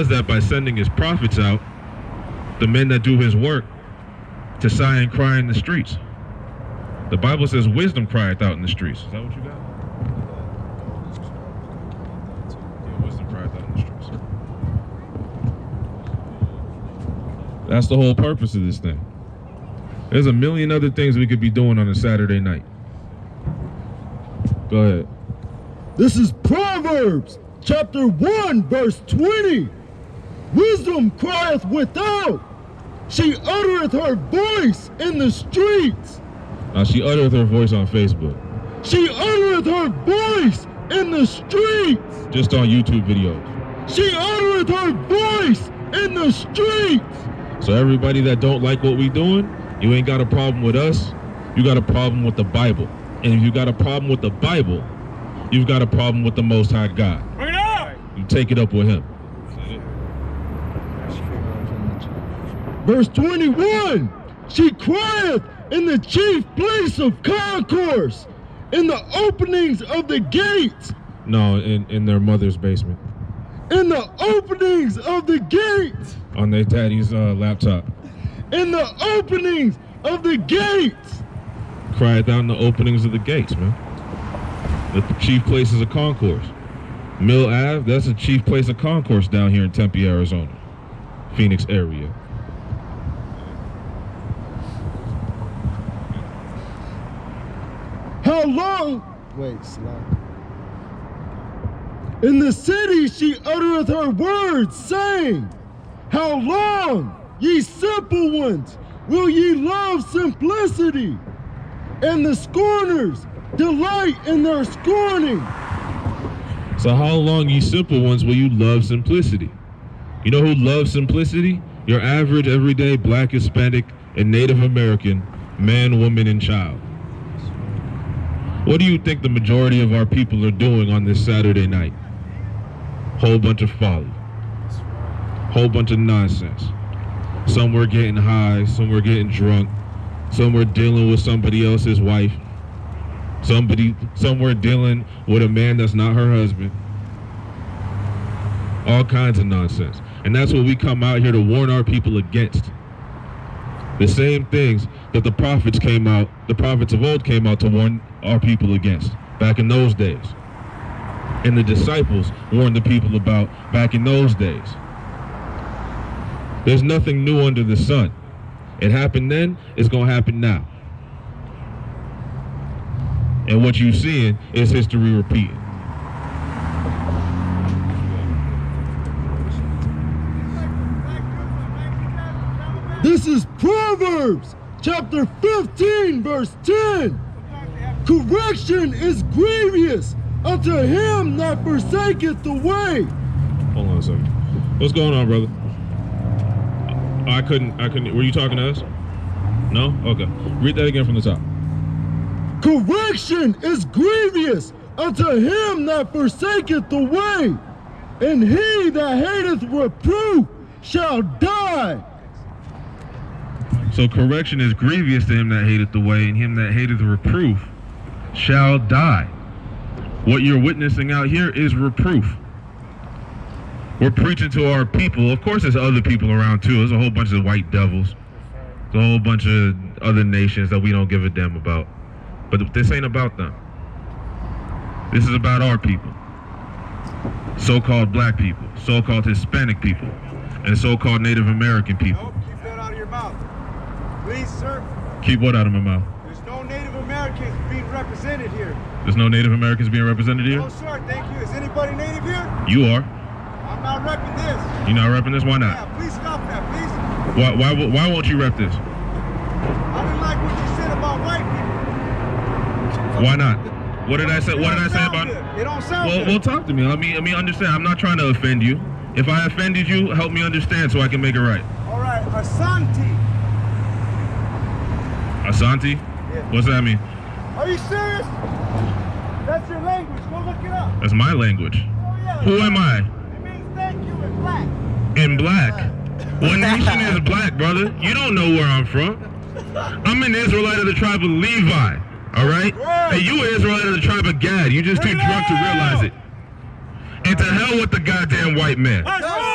does that by sending his prophets out, the men that do his work, to sigh and cry in the streets. The Bible says wisdom crieth out in the streets. Is that what you got? Yeah, wisdom crieth out in the streets. That's the whole purpose of this thing. There's a million other things we could be doing on a Saturday night. Go ahead. This is Proverbs chapter 1 verse 20. Wisdom crieth without. She uttereth her voice in the streets. Now she uttereth her voice on Facebook. She uttereth her voice in the streets. Just on YouTube videos. She uttereth her voice in the streets. So everybody that don't like what we doing, you ain't got a problem with us. You got a problem with the Bible. And if you got a problem with the Bible, you've got a problem with the Most High God. Bring it up! You take it up with him. Verse 21. She crieth in the chief place of concourse, in the openings of the gates. No, in their mother's basement. In the openings of the gates. On their daddy's laptop. In the openings of the gates. Crieth out in the openings of the gates, man. The chief places of concourse. Mill Ave, that's the chief place of concourse down here in Tempe, Arizona. Phoenix area. How long? Wait, slow. In the city she uttereth her words, saying, how long, ye simple ones, will ye love simplicity? And the scorners delight in their scorning. So how long, ye simple ones, will you love simplicity? You know who loves simplicity? Your average, everyday Black, Hispanic, and Native American man, woman, and child. What do you think the majority of our people are doing on this Saturday night? Whole bunch of folly. Whole bunch of nonsense. Some were getting high, some were getting drunk, some were dealing with somebody else's wife. Some were dealing with a man that's not her husband. All kinds of nonsense. And that's what we come out here to warn our people against. The same things that the prophets of old came out to warn our people against back in those days. And the disciples warned the people about back in those days. There's nothing new under the sun. It happened then, it's gonna happen now. And what you're seeing is history repeating. This is Proverbs chapter 15 verse 10. Correction is grievous unto him that forsaketh the way. Hold on a second. What's going on, brother? I couldn't, were you talking to us? No? Okay. Read that again from the top. Correction is grievous unto him that forsaketh the way, and he that hateth reproof shall die. So correction is grievous to him that hateth the way, and him that hateth reproof shall die. What you're witnessing out here is reproof. We're preaching to our people. Of course, there's other people around too. There's a whole bunch of white devils. There's a whole bunch of other nations that we don't give a damn about. But this ain't about them. This is about our people. So-called Black people, so-called Hispanic people, and so-called Native American people. Nope, keep that out of your mouth. Please, sir. Keep what out of my mouth? There's no Native Americans being represented here. There's no Native Americans being represented here? No, sir, thank you. Is anybody Native here? You are. I'm not repping this. You're not repping this? Why not? Yeah, please stop that, please. Why won't you rep this? I didn't like what you said about white people. Why not? What did I say? What did I say about? It don't sound good. Well, talk to me. Let me understand. I'm not trying to offend you. If I offended you, help me understand so I can make it right. All right, Asante. Asante? Yeah. What's that mean? Are you serious? That's your language. Go look it up. That's my language. Oh, yeah. Who am I? It means thank you in black. In black? What nation is black, brother? You don't know where I'm from. I'm an Israelite of the tribe of Levi. All right? Hey, you an Israelite of the tribe of Gad. You just too drunk to realize it. And to hell with the goddamn white man. Let's go!